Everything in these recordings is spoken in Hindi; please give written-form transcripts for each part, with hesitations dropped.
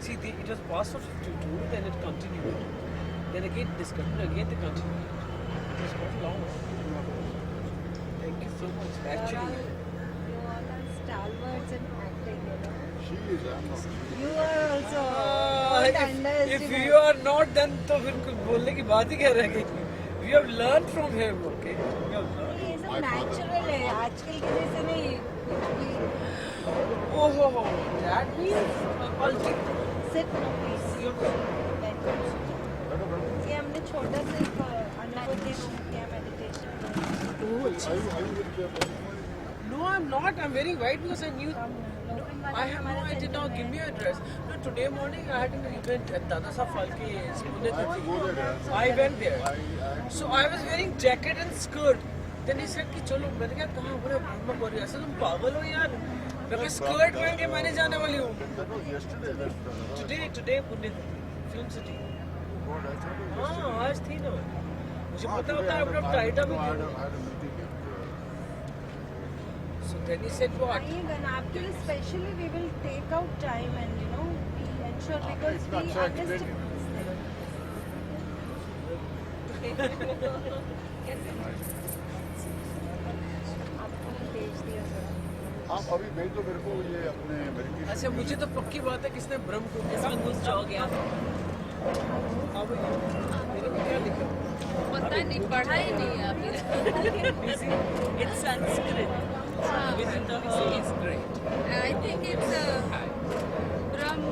See, it was passed for 52, then it continued. Then again discontinued, again they continued. It was quite long. Thank you so much. Actually, You all are stalwarts in acting, you know. She is, I'm not. You are also. Don't if underestimate. you are not, then तो फिर कुछ बोलने की बात ही क्या रह गई? We have learned from him, okay? We have learned. ये सब natural है. आजकल के जैसे नहीं. Oh, that means ultimate. Sit, please. ये हमने छोटा सा एक meditation किया, meditation. Are you with your No, I'm not. I'm wearing white because I knew. I have no idea. Now give me your address. No, today morning I had an event at Dada Saab Phalke's. I have to go there. I went there. So I was wearing jacket and skirt. Then he said कि चलो मैंने कहा कहाँ बोले ब्रह्मा बोली ऐसे तुम पागल हो यार मैं स्कर्ट पहन के मैंने जाने वाली हूँ That was yesterday. today Pune film city हाँ आज थी ना मुझे पता होता है अपना tight up I had a meeting. So then he said what आइएगा ना आपके लिए specially we will take out time and you know we ensure because इतना we अच्छा understand. आपको भेज दिया सर. आप अभी भेज दो मेरे को ये अपने मेडिटेशन. अच्छा मुझे तो पक्की बात है किसने ब्रह्म को इसमें घुस जाओगे आप अब मेरे में क्या लिखा पता नहीं पढ़ा ही नहीं है अभी It's Sanskrit within the is great I think it's Brahma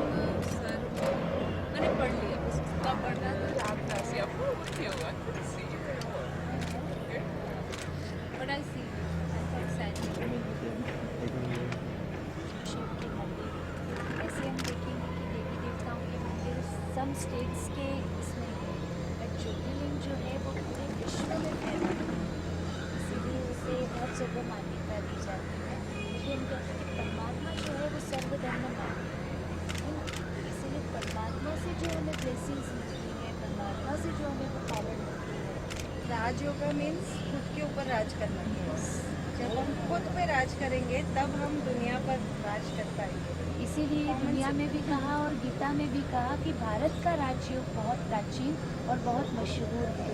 sir मैंने पढ़ लिया बस उसका पढ़ना था बट आई सी ऐसे हम देखेंगे कि देवी देवताओं के मंदिर सम स्टेट्स के इसमें हैं बट ज्योतिर्लिंग जो है वो पूरे विश्व में फैला है इसीलिए उसे बहुत जगह मान्यता दी जाती है लेकिन कहते हैं कि परमात्मा जो है वो सर्वधर्म मान्य है ना इसीलिए परमात्मा से जो हमें ब्लेसिंग्स मिलती है परमात्मा से जो हमें वो पावर मिलती है राजयोगा मीन्स खुद के ऊपर राज करना. जब हम खुद पे राज करेंगे तब हम दुनिया पर राज कर पाएंगे. इसीलिए दुनिया में भी कहा और गीता में भी कहा कि भारत का राजयोग बहुत प्राचीन और बहुत मशहूर है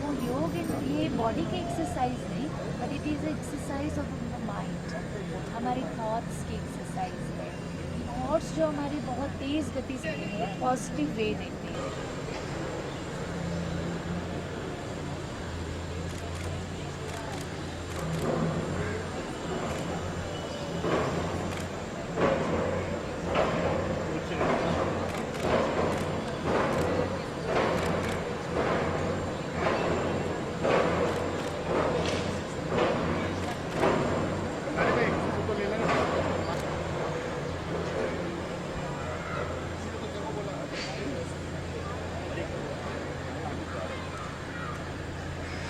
वो योग ये बॉडी की एक्सरसाइज नहीं but it is exercise of mind हमारे थॉट्स की एक्सरसाइज है थॉट्स जो हमारी बहुत तेज़ गति से पॉजिटिव वे देते हैं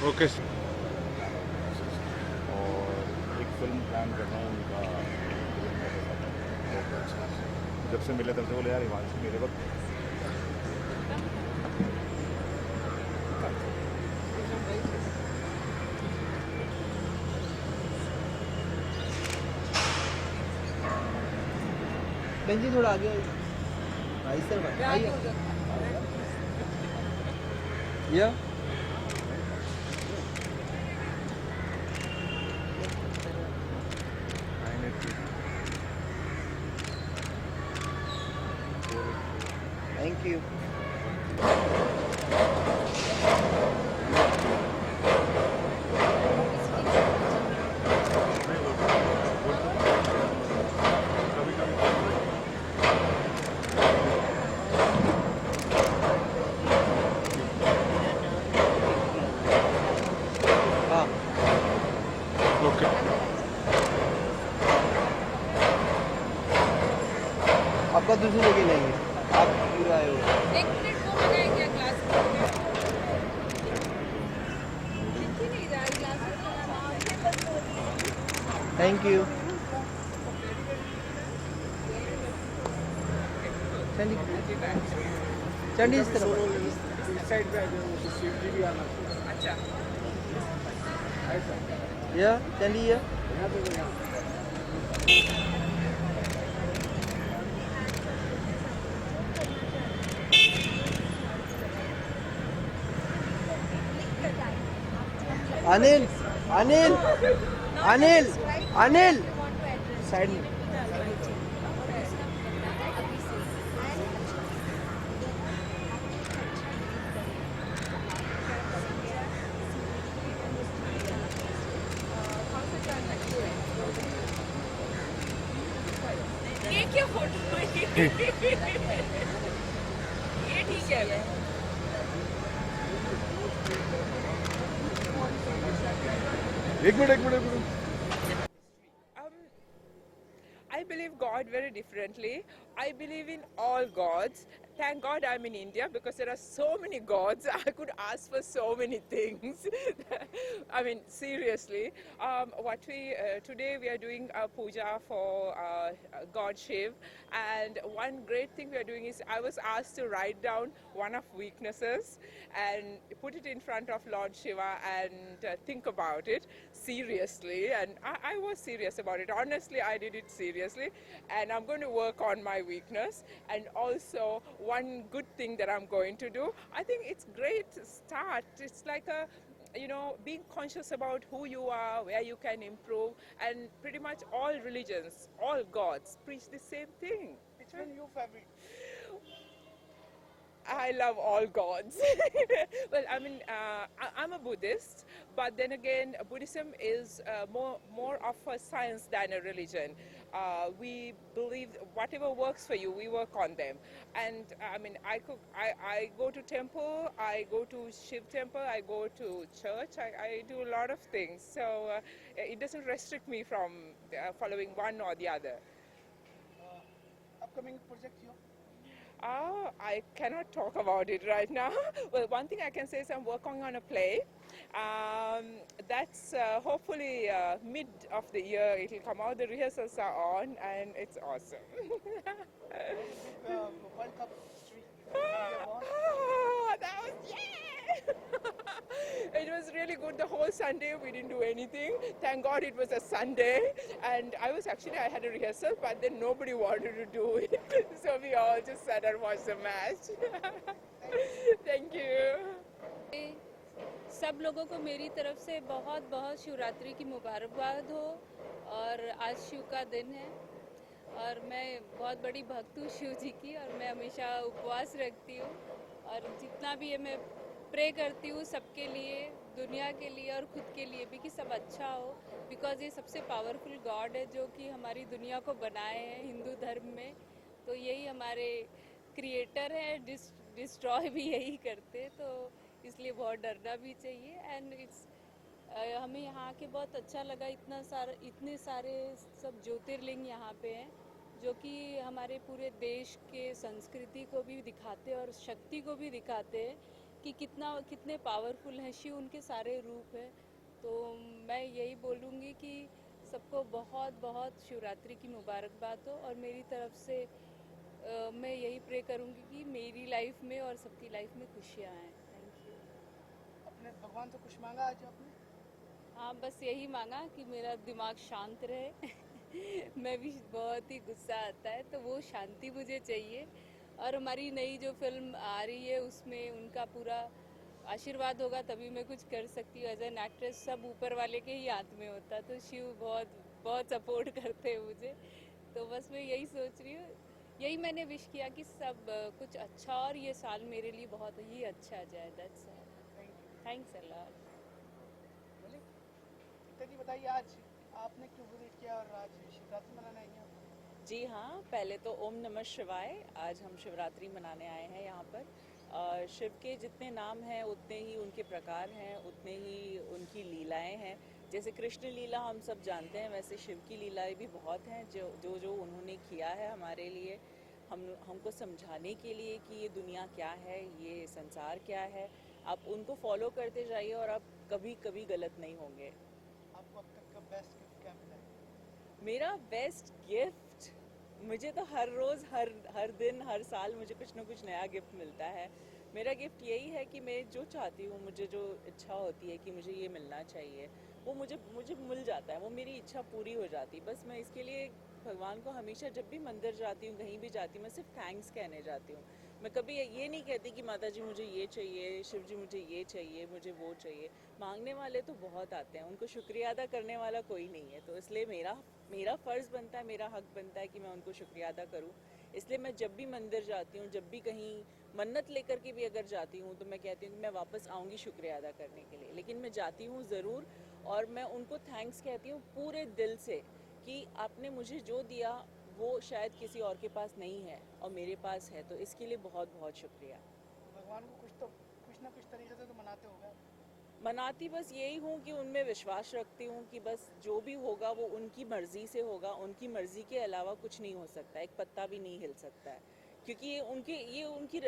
ओके सर. और एक फिल्म प्लान कर रहा हूँ उनका. जब से मिले तब से बोले यार हिमांशु मेरे वक्त बेंजी थोड़ा आगे भाई सर आइए या थैंक यू हाँ ओके. आपका दूसरी जगह नहीं है आप पूरा आए हो एक मिनट वो बनाए क्या क्लास नहीं जा रही क्लासेस थैंक यू चलिए चलिए इस तरफ साइड पे आ जाओ शिव जी भी आना अच्छा या चलिए अनिल अनिल अनिल अनिल साइड में ये क्या फोटो है? ये ठीक है। एक minute I believe God very differently. I believe in all gods. Thank God I'm in India because there are so many gods. I could ask for so many things. I mean, seriously. Today we are doing a puja for God Shiv, and one great thing we are doing is I was asked to write down one of weaknesses and put it in front of Lord Shiva and think about it seriously. And I was serious about it. Honestly, I did it seriously, and I'm going to work on my weakness. And also, one good thing that I'm going to do, I think it's great start. It's like a being conscious about who you are, where you can improve, and pretty much all religions, all gods preach the same thing. Which one your favorite? I love all gods. Well, I mean, I'm a Buddhist, but then again, Buddhism is more of a science than a religion. We believe whatever works for you, we work on them. And I mean, I go to temple, I go to Shiv temple, I go to church, I do a lot of things. So it doesn't restrict me from following one or the other. upcoming project here I cannot talk about it right now. Well, one thing I can say is I'm working on a play. That's hopefully mid of the year it will come out. The rehearsals are on and it's awesome. World Cup history That was, yeah! It was really good the whole Sunday. We didn't do anything. Thank God it was a Sunday. And I had a rehearsal, but then nobody wanted to do it. So we all just sat and watched the match. Thank you. सब लोगों को मेरी तरफ से बहुत बहुत शिवरात्रि की मुबारकबाद हो। और आज शिव का दिन है और मैं बहुत बड़ी भक्त हूँ शिव जी की, और मैं हमेशा उपवास रखती हूँ, और जितना भी है मैं प्रे करती हूँ सबके लिए, दुनिया के लिए और खुद के लिए भी, कि सब अच्छा हो। बिकॉज ये सबसे पावरफुल गॉड है जो कि हमारी दुनिया को बनाए हैं हिंदू धर्म में, तो यही हमारे क्रिएटर है, डिस्ट्रॉय भी यही करते, तो इसलिए बहुत डरना भी चाहिए। एंड इट्स हमें यहाँ के बहुत अच्छा लगा, इतने सारे सब ज्योतिर्लिंग यहाँ पे हैं जो कि हमारे पूरे देश के संस्कृति को भी दिखाते हैं और शक्ति को भी दिखाते हैं कि कितने पावरफुल हैं शिव, उनके सारे रूप हैं। तो मैं यही बोलूँगी कि सबको बहुत बहुत शिवरात्रि की मुबारकबाद हो, और मेरी तरफ से मैं यही प्रे करूँगी कि मेरी लाइफ में और सबकी लाइफ में खुशियाँ आएँ। Thank you. अपने भगवान से कुछ मांगा आज आपने? हाँ, बस यही मांगा कि मेरा दिमाग शांत रहे। मैं भी बहुत ही गुस्सा आता है, तो वो शांति मुझे चाहिए। और हमारी नई जो फिल्म आ रही है उसमें उनका पूरा आशीर्वाद होगा तभी मैं कुछ कर सकती हूँ। एज एन एक्ट्रेस सब ऊपर वाले के ही हाथ में होता, तो शिव बहुत बहुत सपोर्ट करते हैं मुझे। तो बस मैं यही सोच रही हूँ, यही मैंने विश किया कि सब कुछ अच्छा, और ये साल मेरे लिए बहुत ही अच्छा जाए। That's thanks a lot. जी बताइए, आज आपने क्यों विजिट किया और आज शिवरात्रि मनाने आई हैं? जी हाँ, पहले तो ओम नमः शिवाय। आज हम शिवरात्रि मनाने आए हैं यहाँ पर। शिव के जितने नाम हैं उतने ही उनके प्रकार हैं, उतने ही उनकी लीलाएं हैं। जैसे कृष्ण लीला हम सब जानते हैं, वैसे शिव की लीलाएं भी बहुत हैं जो उन्होंने किया है हमारे लिए, हमको समझाने के लिए कि ये दुनिया क्या है, ये संसार क्या है। आप उनको फॉलो करते जाइए और आप कभी कभी गलत नहीं होंगे। आपको अब तक का बेस्ट गिफ्ट क्या मिला है? मेरा बेस्ट गिफ्ट, मुझे तो हर रोज़ हर दिन हर साल मुझे कुछ ना कुछ नया गिफ्ट मिलता है। मेरा गिफ्ट यही है कि मैं जो चाहती हूँ, मुझे जो इच्छा होती है कि मुझे ये मिलना चाहिए, वो मुझे मिल जाता है, वो मेरी इच्छा पूरी हो जाती है। बस मैं इसके लिए भगवान को हमेशा जब भी मंदिर जाती हूँ, कहीं भी जाती हूँ, मैं सिर्फ थैंक्स कहने जाती हूँ। मैं कभी ये नहीं कहती कि माता जी मुझे ये चाहिए, शिव जी मुझे ये चाहिए, मुझे वो चाहिए। मांगने वाले तो बहुत आते हैं, उनको शुक्रिया अदा करने वाला कोई नहीं है। तो इसलिए मेरा फ़र्ज़ बनता है, मेरा हक बनता है कि मैं उनको शुक्रिया अदा करूं। इसलिए मैं जब भी मंदिर जाती हूँ, जब भी कहीं मन्नत लेकर के भी अगर जाती हूँ, तो मैं कहती हूँ कि मैं वापस आऊँगी शुक्रिया अदा करने के लिए। लेकिन मैं जाती हूँ ज़रूर, और मैं उनको थैंक्स कहती हूँ पूरे दिल से कि आपने मुझे जो दिया वो शायद किसी और के पास नहीं है और मेरे पास है, तो इसके लिए बहुत बहुत शुक्रिया। भगवान को कुछ ना कुछ तरीके से तो मनाते होगा। मनाती बस यही हूँ कि उनमें विश्वास रखती हूँ कि बस जो भी होगा वो उनकी मर्ज़ी से होगा, उनकी मर्ज़ी के अलावा कुछ नहीं हो सकता, एक पत्ता भी नहीं हिल सकता है, क्योंकि ये उनकी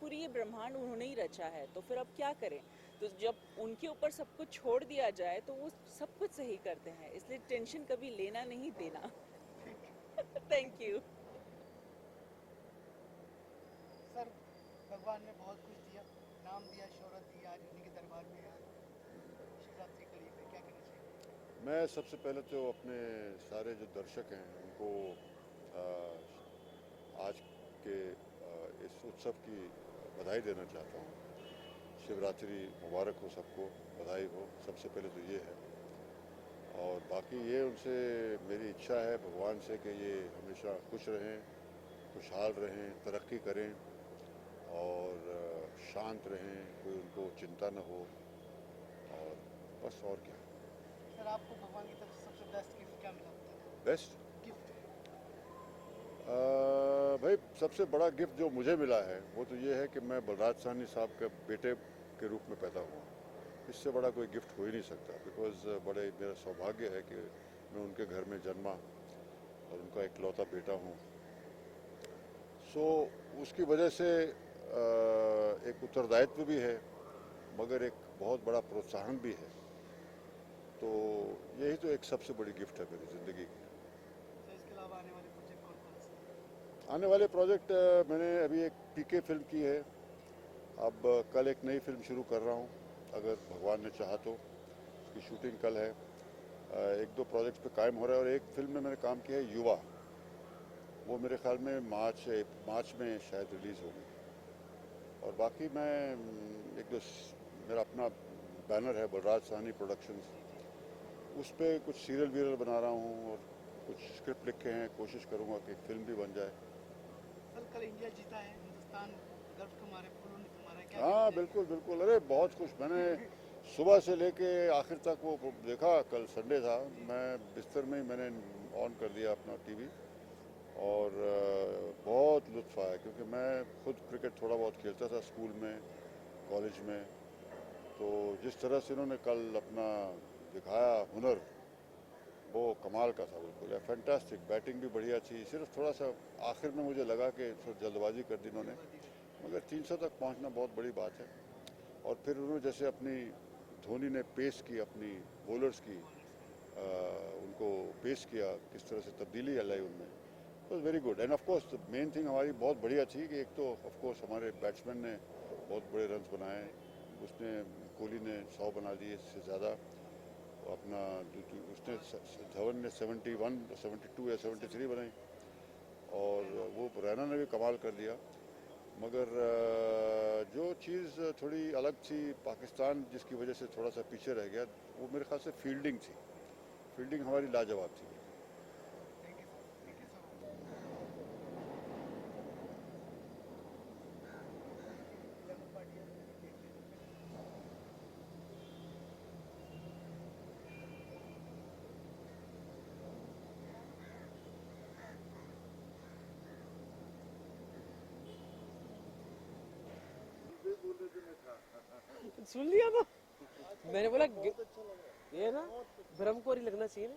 पूरी ये ब्रह्मांड उन्होंने ही रचा है। तो फिर अब क्या करें? तो जब उनके ऊपर सब कुछ छोड़ दिया जाए तो वो सब कुछ सही करते हैं, इसलिए टेंशन कभी लेना नहीं देना। Thank you. सर, भगवान ने बहुत कुछ दिया, नाम दिया, शोहरत दी, आज उन्हीं के दरबार में है। शिवरात्रि करीब है, क्या कहना चाहिए? मैं सबसे पहले तो अपने सारे जो दर्शक हैं उनको आज के इस उत्सव की बधाई देना चाहता हूँ। शिवरात्रि मुबारक हो सबको, बधाई हो, सबसे पहले तो ये है। और बाकी ये उनसे मेरी इच्छा है भगवान से कि ये हमेशा खुश रहें, खुशहाल रहें, तरक्की करें और शांत रहें, कोई उनको चिंता न हो, और बस और क्या। सर, आपको भगवान की तरफ से सबसे बेस्ट गिफ्ट क्या मिला होता है? Best gift? भाई सबसे बड़ा गिफ्ट जो मुझे मिला है वो तो ये है कि मैं बलराज साहनी साहब के बेटे के रूप में पैदा हुआ। इससे बड़ा कोई गिफ्ट हो ही नहीं सकता, बिकॉज़ बड़े मेरा सौभाग्य है कि मैं उनके घर में जन्मा और उनका इकलौता बेटा हूँ। सो उसकी वजह से एक उत्तरदायित्व भी है, मगर एक बहुत बड़ा प्रोत्साहन भी है। तो यही तो एक सबसे बड़ी गिफ्ट है मेरी ज़िंदगी की। तो इसके अलावा आने वाले प्रोजेक्ट कौन कौन से? आने वाले प्रोजेक्ट मैंने अभी एक पीके फिल्म की है, अब कल एक नई फिल्म शुरू कर रहा हूँ, अगर भगवान ने चाहा तो। उसकी शूटिंग कल है। एक दो प्रोजेक्ट्स पे कायम हो रहा है, और एक फिल्म में मैंने काम किया है युवा, वो मेरे ख्याल में मार्च में शायद रिलीज़ होगी। और बाकी मैं मेरा अपना बैनर है बलराज साहनी प्रोडक्शंस, उस पर कुछ सीरियल वीरियल बना रहा हूँ और कुछ स्क्रिप्ट लिखे हैं, कोशिश करूँगा कि एक फिल्म भी बन जाए। सर, कल इंडिया जीता है, हिंदुस्तान गर्व के मारे फूलों ने तुम्हारा क्या हाँ कहना बिल्कुल बिल्कुल, अरे बहुत खुश। मैंने सुबह से लेके आखिर तक वो देखा, कल संडे था, मैं बिस्तर में ही मैंने ऑन कर दिया अपना टीवी, और बहुत लुत्फ़ आया, क्योंकि मैं खुद क्रिकेट थोड़ा बहुत खेलता था स्कूल में, कॉलेज में। तो जिस तरह से इन्होंने कल अपना दिखाया हुनर, वो कमाल का था बिल्कुल, या फैंटास्टिक। बैटिंग भी बढ़िया थी, सिर्फ थोड़ा सा आखिर में मुझे लगा कि थोड़ी जल्दबाजी कर दी इन्होंने, मगर 300 तक पहुंचना बहुत बड़ी बात है। और फिर उन्होंने जैसे अपनी धोनी ने पेस की, अपनी बॉलर्स की उनको पेश किया, किस तरह से तब्दीली लाई उनमें, was very good. End of course main thing हमारी बहुत बढ़िया थी कि एक तो ऑफ कोर्स हमारे बैट्समैन ने बहुत बड़े रन्स बनाए, उसने कोहली ने 100 बना दिए, इससे ज़्यादा अपना उसने धवन ने 71, 72 या 73 बनाई, और वो रैना ने भी कमाल कर दिया। मगर जो चीज़ थोड़ी अलग थी, पाकिस्तान जिसकी वजह से थोड़ा सा पीछे रह गया, वो मेरे ख्याल से फील्डिंग थी। फील्डिंग हमारी लाजवाब थी। सुन लिया था मैंने, बोला ये ना ब्रह्मकुमारी लगना चाहिए ना,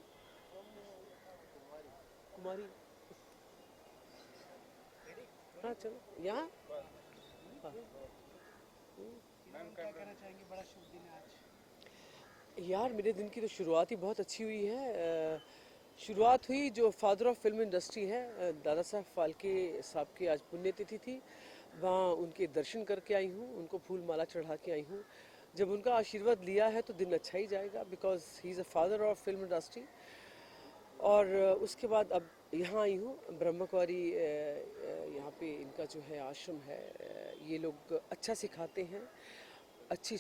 कुमारी। हाँ चलो यहाँ। मैम, क्या कहना चाहेंगे? बड़ा शुभ दिन है आज। यार मेरे दिन की तो शुरुआत ही बहुत अच्छी हुई है। शुरुआत हुई, जो फादर ऑफ फिल्म इंडस्ट्री है दादा साहब फाल्के साहब की आज पुण्यतिथि थी, वहाँ उनके दर्शन करके आई हूँ, उनको फूल माला चढ़ा के आई हूँ। जब उनका आशीर्वाद लिया है तो दिन अच्छा ही जाएगा, because he is a father of film industry. और उसके बाद अब यहाँ आई हूँ ब्रह्म कुमारी। यहाँ पे इनका जो है आश्रम है, ये लोग अच्छा सिखाते हैं, अच्छी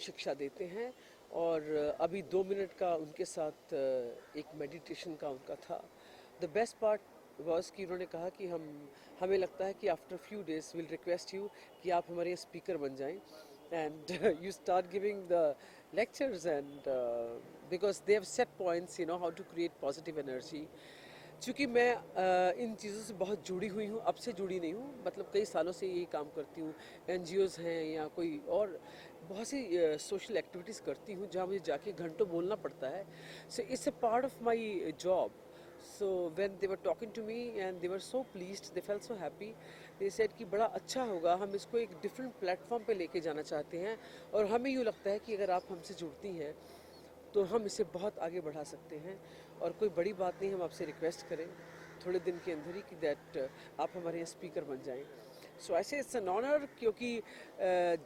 शिक्षा देते हैं। और अभी 2 मिनट का उनके साथ एक मेडिटेशन का उनका था। द बेस्ट पार्ट वॉज कि उन्होंने कहा कि हमें लगता है कि after few days will request you कि आप हमारे स्पीकर बन जाएं and you start giving the lectures and because they have set points, you know, how to create positive energy. चूँकि मैं इन चीज़ों से बहुत जुड़ी हुई हूँ, अब से जुड़ी नहीं हूँ, मतलब कई सालों से यही काम करती हूँ। NGOs हैं या कोई और बहुत सी सोशल एक्टिविटीज़ करती हूँ जहाँ मुझे जाके घंटों बोलना पड़ता है। So it's a part of my job. So when they were talking to me and they were so pleased, they felt so happy. They said कि बड़ा अच्छा होगा, हम इसको एक डिफरेंट प्लेटफॉर्म पे लेके जाना चाहते हैं और हमें यूँ लगता है कि अगर आप हमसे जुड़ती हैं तो हम इसे बहुत आगे बढ़ा सकते हैं। और कोई बड़ी बात नहीं, हम आपसे रिक्वेस्ट करें थोड़े दिन के अंदर ही कि दैट आप हमारे यहाँ स्पीकर बन जाएं। सो ऐसे इट्स एन ऑनर, क्योंकि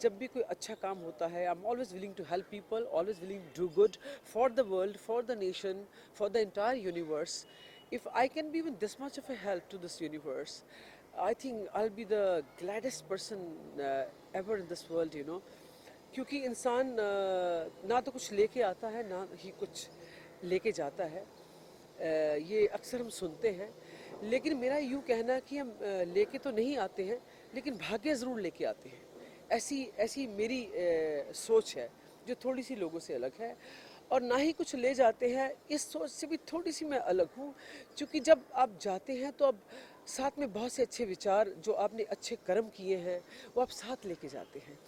जब भी कोई अच्छा काम होता है, I am always willing to help people, always willing to do good for the world, for the nation, for the entire universe. If I can be even this much of a help to this universe, I think I'll be the gladdest person ever in this world, you know. क्योंकि इंसान ना तो कुछ लेके आता है ना ही कुछ लेके जाता है, ये अक्सर हम सुनते हैं। लेकिन मेरा यूँ कहना कि हम लेके तो नहीं आते हैं, लेकिन भाग्य ज़रूर लेके आते हैं। ऐसी मेरी सोच है जो थोड़ी सी लोगों से अलग है। और ना ही कुछ ले जाते हैं, इस सोच से भी थोड़ी सी मैं अलग हूँ। क्योंकि जब आप जाते हैं तो अब साथ में बहुत से अच्छे विचार जो आपने अच्छे कर्म किए हैं वो आप साथ लेके जाते हैं।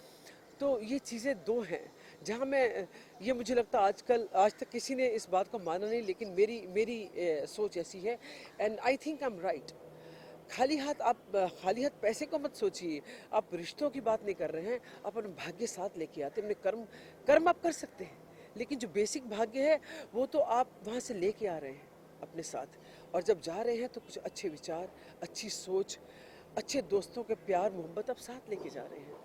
तो ये चीज़ें दो हैं जहाँ मैं, ये मुझे लगता है आज तक किसी ने इस बात को माना नहीं, लेकिन मेरी सोच ऐसी है and I think I am right. खाली हाथ पैसे को मत सोचिए, आप रिश्तों की बात नहीं कर रहे हैं, आप अपने भाग्य साथ लेके आते हैं। अपने कर्म आप कर सकते हैं, लेकिन जो बेसिक भाग्य है वो तो आप वहाँ से लेके आ रहे हैं अपने साथ। और जब जा रहे हैं तो कुछ अच्छे विचार, अच्छी सोच, अच्छे दोस्तों के प्यार मोहब्बत आप साथ लेके जा रहे हैं।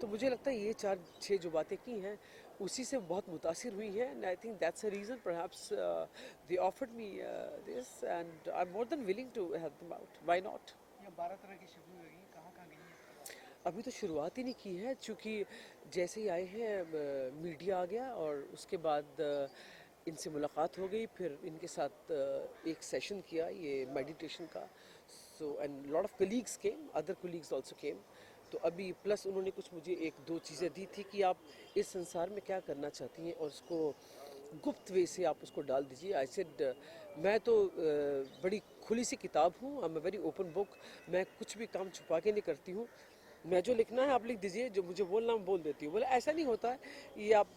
तो मुझे लगता है ये 4-6 जो बातें की हैं उसी से बहुत मुतासिर हुई हैं and I think that's a reason perhaps they offered me this and I am more than willing to help them out, why not. ये 12 तरह की शिफ्ट लगी, कहाँ गई है? अभी तो शुरुआत ही नहीं की है, क्योंकि जैसे ही आए हैं मीडिया आ गया और उसके बाद इनसे मुलाकात हो गई, फिर इनके साथ एक सेशन किया ये मेडिटेशन का। So and lot of colleagues came, other colleagues also केम। तो अभी प्लस उन्होंने कुछ मुझे 1-2 चीज़ें दी थी कि आप इस संसार में क्या करना चाहती हैं और उसको गुप्त वे से आप उसको डाल दीजिए। आई सेड मैं तो बड़ी खुली सी किताब हूँ, I am a very open book, मैं कुछ भी काम छुपा के नहीं करती हूँ। मैं जो लिखना है आप लिख दीजिए, जो मुझे बोलना मैं बोल देती हूँ। बोले ऐसा नहीं होता है, ये आप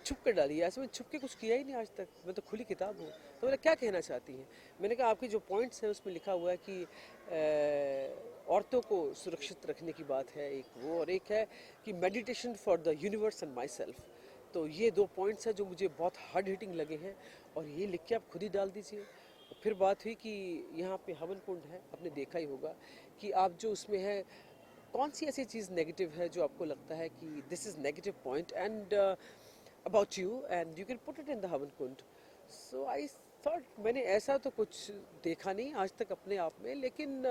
छुप कर डालिए। ऐसे में छुप के कुछ किया ही नहीं आज तक, मैं तो खुली किताब हूँ। तो बोले क्या कहना चाहती हैं? मैंने कहा आपके जो पॉइंट्स हैं उसमें लिखा हुआ है कि औरतों को सुरक्षित रखने की बात है एक वो, और एक है कि meditation for the universe and my self. तो ये 2 पॉइंट्स हैं जो मुझे बहुत हार्ड हिटिंग लगे हैं और ये लिख के आप खुद ही डाल दीजिए। फिर बात हुई कि यहाँ पे हवन कुंड है, आपने देखा ही होगा कि आप जो उसमें है कौन सी ऐसी चीज़ नेगेटिव है जो आपको लगता है कि this is negative point and about you and you can put it in the हवन कुंड। सो आई थॉट, मैंने ऐसा तो कुछ देखा नहीं आज तक अपने आप में, लेकिन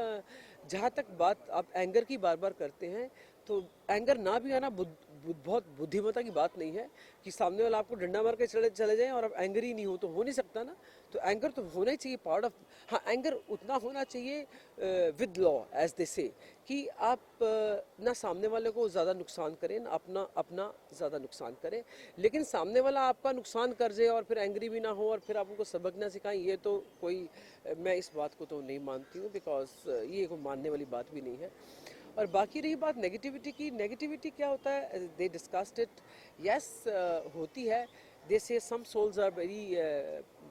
जहाँ तक बात आप एंगर की बार बार करते हैं, तो एंगर ना भी आना बहुत बुद्धिमत्ता की बात नहीं है कि सामने वाला आपको डंडा मार के चले जाएं और आप एंगर ही नहीं हो नहीं सकता ना। तो एंगर तो होना ही चाहिए, पार्ट ऑफ, हाँ एंगर उतना होना चाहिए विद लॉ एज दे से, कि आप ना सामने वाले को ज़्यादा नुकसान करें ना अपना ज़्यादा नुकसान करें। लेकिन सामने वाला आपका नुकसान कर जाए और फिर एंग्री भी ना हो और फिर आप उनको सबक ना सिखाएं, ये तो कोई, मैं इस बात को तो नहीं मानती हूँ, बिकॉज ये कोई मानने वाली बात भी नहीं है। और बाकी रही बात नेगेटिविटी की, नेगेटिविटी क्या होता है, दे डिस्कस्ड इट, यस होती है। They say some souls are very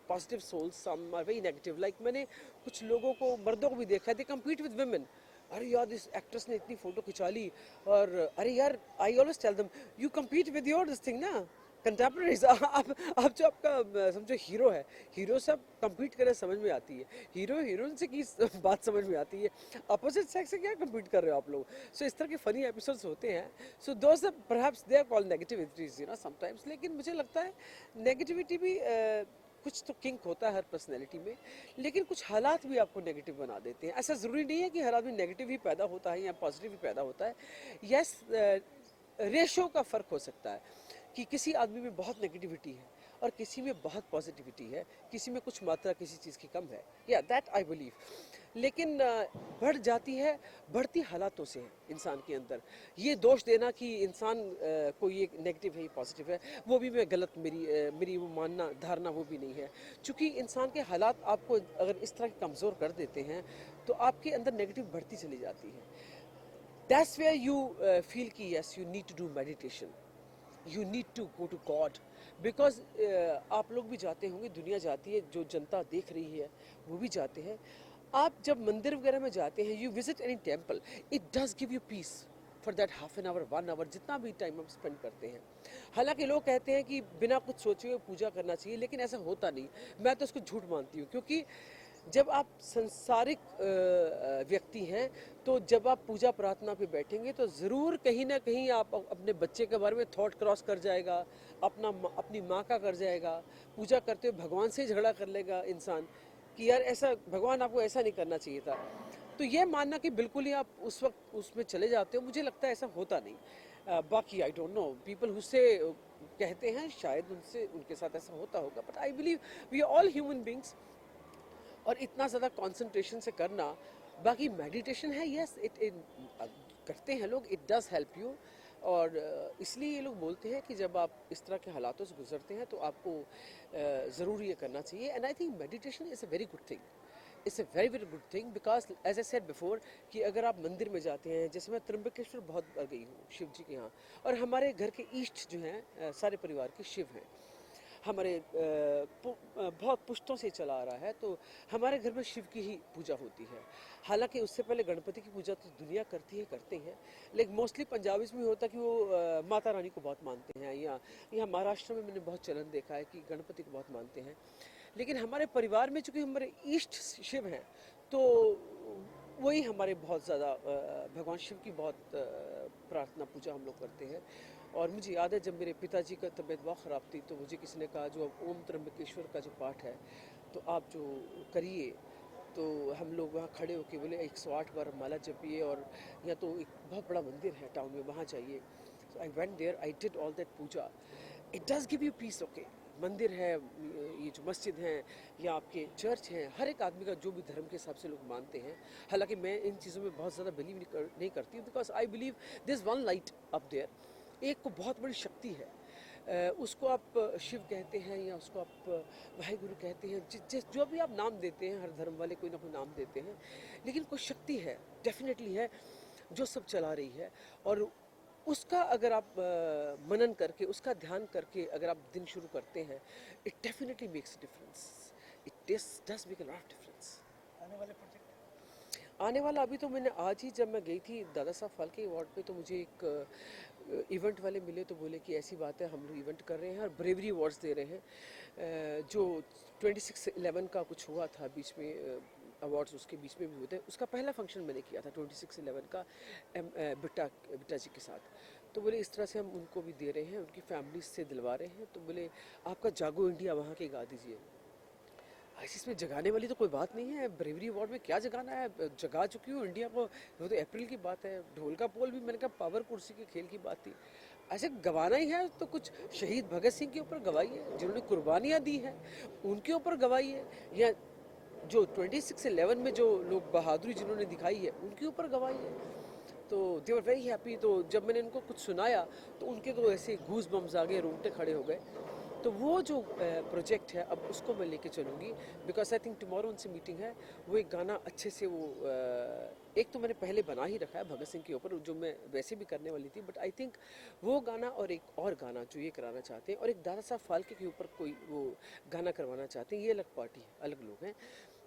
positive souls, some are very negative. Like मैंने कुछ लोगों को, मर्दों को भी देखा है, दे कम्पीट विद वुमेन। अरे यार इस एक्ट्रेस ने इतनी फोटो खिंचा ली, और अरे यार I always tell them you compete with your this thing ना, कंटेम्प्रेरीज। आप जो आपका समझो हीरो है, हीरो से आप कम्पीट करें समझ में आती है, हीरो हीरोइन से की बात समझ में आती है, अपोजिट सेक्स से क्या कम्पीट कर रहे हो आप लोग। सो इस तरह के फनी एपिसोड्स होते हैं। So those perhaps they are called negativities, you know sometimes. लेकिन मुझे लगता है नेगेटिविटी भी कुछ तो किंक होता है हर पर्सनैलिटी में, लेकिन कुछ हालात भी आपको नेगेटिव बना देते हैं। ऐसा ज़रूरी नहीं है कि हर आदमी नेगेटिव ही पैदा होता है या पॉजिटिव ही पैदा होता है। यस, रेशो का फ़र्क हो सकता है कि किसी आदमी में बहुत नेगेटिविटी है और किसी में बहुत पॉजिटिविटी है, किसी में कुछ मात्रा किसी चीज़ की कम है, या दैट आई बिलीव। लेकिन बढ़ जाती है, बढ़ती हालातों से है इंसान के अंदर। ये दोष देना कि इंसान कोई एक नेगेटिव है, पॉजिटिव है, वो भी मैं गलत, मेरी वो मानना धारणा वो भी नहीं है। चूँकि इंसान के हालात आपको अगर इस तरह कमज़ोर कर देते हैं तो आपके अंदर नेगेटिव बढ़ती चली जाती है। दैट्स वेयर यू फील कि yes you need to do meditation, you need to go to God, because आप लोग भी जाते होंगे, दुनिया जाती है, जो जनता देख रही है वो भी जाते हैं। आप जब मंदिर वगैरह में जाते हैं, you visit any temple, it does give you peace for that half an hour, 1 hour, जितना भी टाइम आप स्पेंड करते हैं। हालांकि लोग कहते हैं कि बिना कुछ सोचे हुए पूजा करना चाहिए, लेकिन ऐसा होता नहीं। मैं तो उसको झूठ मानती हूँ, क्योंकि जब आप संसारिक व्यक्ति हैं तो जब आप पूजा प्रार्थना पे बैठेंगे तो ज़रूर कहीं ना कहीं आप अपने बच्चे के बारे में थॉट क्रॉस कर जाएगा, अपनी माँ का कर जाएगा। पूजा करते हुए भगवान से झगड़ा कर लेगा इंसान कि यार ऐसा, भगवान आपको ऐसा नहीं करना चाहिए था। तो ये मानना कि बिल्कुल ही आप उस वक्त उसमें चले जाते हो, मुझे लगता है ऐसा होता नहीं। बाकी आई डोंट नो, पीपल हुसे कहते हैं शायद उनके साथ ऐसा होता होगा, but I believe we are all human beings. और इतना ज़्यादा कंसंट्रेशन से करना, बाकी मेडिटेशन है, यस इट करते हैं लोग, इट डज़ हेल्प यू। और इसलिए ये लोग बोलते हैं कि जब आप इस तरह के हालातों से गुजरते हैं तो आपको ज़रूर ये करना चाहिए। And I think meditation is a very good thing, it's a very very good thing, because as I said before कि अगर आप मंदिर में जाते हैं, जैसे मैं त्र्यंबकेश्वर बहुत बार गई हूँ शिव जी के यहाँ, और हमारे घर के ईष्ट जो हैं सारे परिवार के शिव हैं, हमारे बहुत पुश्तों से चला आ रहा है, तो हमारे घर में शिव की ही पूजा होती है। हालांकि उससे पहले गणपति की पूजा तो दुनिया करते हैं, लेकिन मोस्टली पंजाबीज में होता है कि वो माता रानी को बहुत मानते हैं। यहाँ महाराष्ट्र में मैंने बहुत चलन देखा है कि गणपति को बहुत मानते हैं। लेकिन हमारे परिवार में चूँकि हमारे ईष्ट शिव हैं, तो वही हमारे बहुत ज़्यादा भगवान शिव की बहुत प्रार्थना पूजा हम लोग करते हैं। और मुझे याद है जब मेरे पिताजी का तबीयत बहुत ख़राब थी, तो मुझे किसी ने कहा जो अब ओम त्र्यंबकेश्वर का जो पाठ है तो आप जो करिए। तो हम लोग वहाँ खड़े होके बोले 108 बार माला जपिए, और यहाँ तो एक बहुत बड़ा मंदिर है टाउन में, वहाँ जाइए। So I went there, I did all that puja. It does give you peace. Okay, मंदिर है, ये जो मस्जिद हैं या आपके चर्च हैं, हर एक आदमी का जो भी धर्म के हिसाब से लोग मानते हैं। हालांकि मैं इन चीज़ों में बहुत ज़्यादा बिलीव नहीं करती हूँ, because I believe this one light up there, एक को बहुत बड़ी शक्ति है। उसको आप शिव कहते हैं या उसको आप वाहिगुरु कहते हैं, जो भी आप नाम देते हैं, हर धर्म वाले कोई ना कोई नाम देते हैं, लेकिन कोई शक्ति है, डेफिनेटली है, जो सब चला रही है। और उसका अगर आप मनन करके, उसका ध्यान करके अगर आप दिन शुरू करते हैं, it definitely makes difference, it does make a lot of difference. आने वाले प्रोजेक्ट आने वाला, अभी तो मैंने आज ही जब मैं गई थी दादा साहब फाल्के अवार्ड पे, तो मुझे एक इवेंट वाले मिले, तो बोले कि ऐसी बात है, हम लोग इवेंट कर रहे हैं और ब्रेवरी अवार्ड्स दे रहे हैं। जो 26/11 का कुछ हुआ था बीच में, अवार्ड्स उसके बीच में भी होते हैं, उसका पहला फंक्शन मैंने किया था 26/11 का बिट्टा जी के साथ। तो बोले इस तरह से हम उनको भी दे रहे हैं, उनकी फैमिली से दिलवा रहे हैं। तो बोले आपका जागो इंडिया वहाँ के गा दीजिए। इसमें जगाने वाली तो कोई बात नहीं है, ब्रेवरी अवार्ड में क्या जगाना है, जगा चुकी हूँ इंडिया को। वो तो अप्रैल की बात है। ढोल का पोल भी मैंने कहा पावर कुर्सी के खेल की बात थी। ऐसे गवाना ही है तो कुछ शहीद भगत सिंह के ऊपर गवाइए, जिन्होंने कुर्बानियाँ दी हैं उनके ऊपर गवाइए, या जो 26/11 में जो लोग बहादुरी जिन्होंने दिखाई है उनके ऊपर गवाइए। तो दे वर वेरी हैप्पी। तो जब मैंने उनको कुछ सुनाया तो उनके तो ऐसे गूज बम्स आ गए, रोंगटे खड़े हो गए। तो वो जो प्रोजेक्ट है अब उसको मैं लेके चलूँगी, बिकॉज आई थिंक टुमारो उनसे मीटिंग है। वो एक गाना अच्छे से वो एक तो मैंने पहले बना ही रखा है भगत सिंह के ऊपर, जो मैं वैसे भी करने वाली थी, बट आई थिंक वो गाना और एक और गाना जो ये कराना चाहते हैं, और एक दादा साहब फाल्के के ऊपर कोई वो गाना करवाना चाहते हैं। ये अलग पार्टी है, अलग लोग हैं,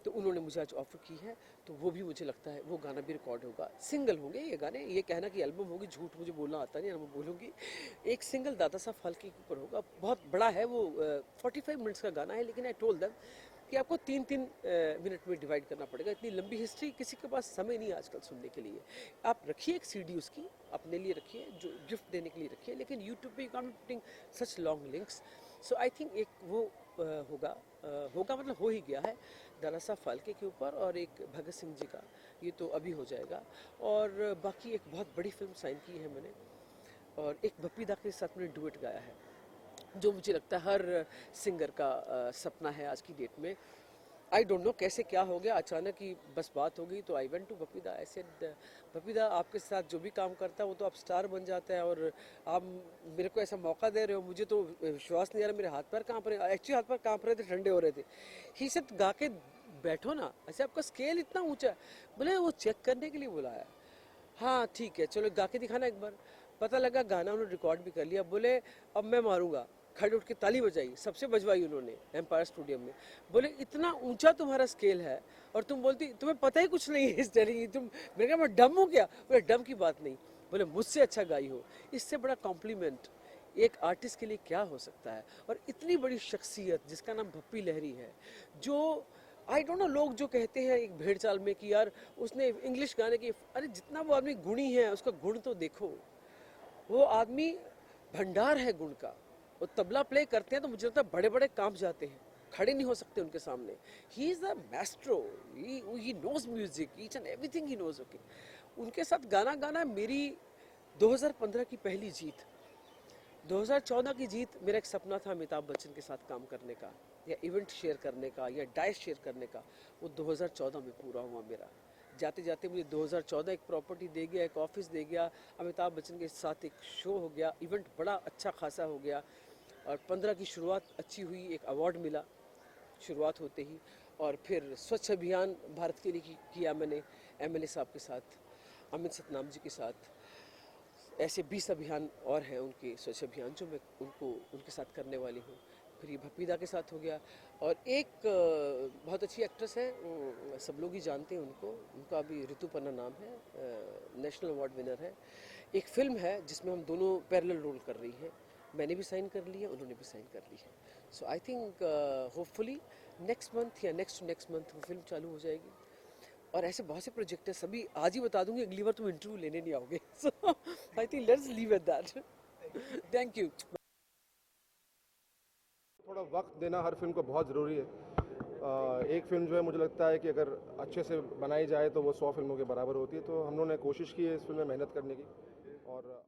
तो उन्होंने मुझे आज ऑफर की है। तो वो भी मुझे लगता है वो गाना भी रिकॉर्ड होगा, सिंगल होंगे ये गाने। ये कहना कि एल्बम होगी, झूठ मुझे बोलना आता नहीं, मैं बोलूँगी। एक सिंगल दादा साहब फाल्के के ऊपर होगा, बहुत बड़ा है वो, 45 मिनट्स का गाना है। लेकिन आई टोल्ड देम कि आपको 3-3 मिनट में डिवाइड करना पड़ेगा। इतनी लंबी हिस्ट्री किसी के पास समय नहीं आजकल सुनने के लिए। आप रखिए एक CD उसकी अपने लिए रखिए, जो गिफ्ट देने के लिए रखिए, लेकिन यूट्यूब पे you can't putting such long links. So I think एक वो होगा मतलब हो ही गया है, दादा साहब फाल्के के ऊपर और एक भगत सिंह जी का, ये तो अभी हो जाएगा। और बाकी एक बहुत बड़ी फिल्म साइन की है मैंने, और एक बप्पी दा के साथ मैंने डुएट गाया है, जो मुझे लगता है हर सिंगर का सपना है आज की डेट में। आई डोंट नो कैसे क्या हो गया, अचानक ही बस बात हो गई, तो I went to Bappida. I said Bappida, आपके साथ जो भी काम करता है वो तो आप स्टार बन जाता है, और आप मेरे को ऐसा मौका दे रहे हो, मुझे तो विश्वास नहीं आ रहा, मेरे हाथ पैर कांप रहे, एक्चुअली हाथ पैर कांप रहे थे, ठंडे हो रहे थे। ही सेड गा के बैठो ना, ऐसे आपका स्केल इतना ऊंचा है। बोले वो चेक करने के लिए बुलाया। हाँ ठीक है, चलो गा के दिखाना एक बार। पता लगा गाना उन्होंने रिकॉर्ड भी कर लिया। बोले अब मैं मारूंगा, खड़े उठ के ताली बजाई, सबसे बजवाई उन्होंने एम्पायर स्टेडियम में। बोले इतना ऊंचा तुम्हारा स्केल है और तुम बोलती तुम्हें पता ही कुछ नहीं है इस तरह, तुम, मैंने कहा मैं डम हूँ क्या? बोले डम की बात नहीं, बोले मुझसे अच्छा गाई हो। इससे बड़ा कॉम्प्लीमेंट एक आर्टिस्ट के लिए क्या हो सकता है? और इतनी बड़ी शख्सियत जिसका नाम भप्पी लहरी है, जो आई डोंट नो, लोग जो कहते हैं एक भेड़ चाल में कि यार उसने इंग्लिश गाने की, अरे जितना वो आदमी गुणी है उसका गुण तो देखो। वो आदमी भंडार है गुण का। वो तबला प्ले करते हैं तो मुझे लगता है बड़े बड़े कांप जाते हैं, खड़े नहीं हो सकते उनके सामने। He is a maestro, he knows music, each and everything he knows. Okay, उनके साथ गाना गाना मेरी 2015 की पहली जीत। 2014 की जीत, मेरा एक सपना था अमिताभ बच्चन के साथ काम करने का, या इवेंट शेयर करने का, या डाइस शेयर करने का। वो 2014 में पूरा हुआ मेरा। जाते जाते मुझे 2014 एक प्रॉपर्टी दे गया, एक ऑफिस दे गया, अमिताभ बच्चन के साथ एक शो हो गया, इवेंट बड़ा अच्छा खासा हो गया, और 15 की शुरुआत अच्छी हुई, एक अवार्ड मिला शुरुआत होते ही। और फिर स्वच्छ अभियान भारत के लिए किया मैंने एमएलए साहब के साथ, अमित सतनाम जी के साथ। ऐसे 20 अभियान और हैं उनके स्वच्छ अभियान, जो मैं उनके साथ करने वाली हूँ। फिर ये भप्पीदा के साथ हो गया। और एक बहुत अच्छी एक्ट्रेस है, सब लोग ही जानते हैं उनको, उनका अभी ऋतुपर्णा नाम है, नेशनल अवार्ड विनर है। एक फिल्म है जिसमें हम दोनों पैरेलल रोल कर रही हैं, मैंने भी साइन कर ली है, उन्होंने भी साइन कर ली है। So I think hopefully next month या नेक्स्ट मंथ वो फिल्म चालू हो जाएगी। और ऐसे बहुत से प्रोजेक्ट है, सभी आज ही बता दूंगी, अगली बार तुम इंटरव्यू लेने नहीं आओगे। So I think let's leave at that. Thank you. थोड़ा वक्त देना हर फिल्म को बहुत ज़रूरी है। एक फिल्म जो है मुझे लगता है कि अगर अच्छे से बनाई जाए तो वो 100 फिल्मों के बराबर होती है। तो हम लोगों ने कोशिश की है इस फिल्म में मेहनत करने की, और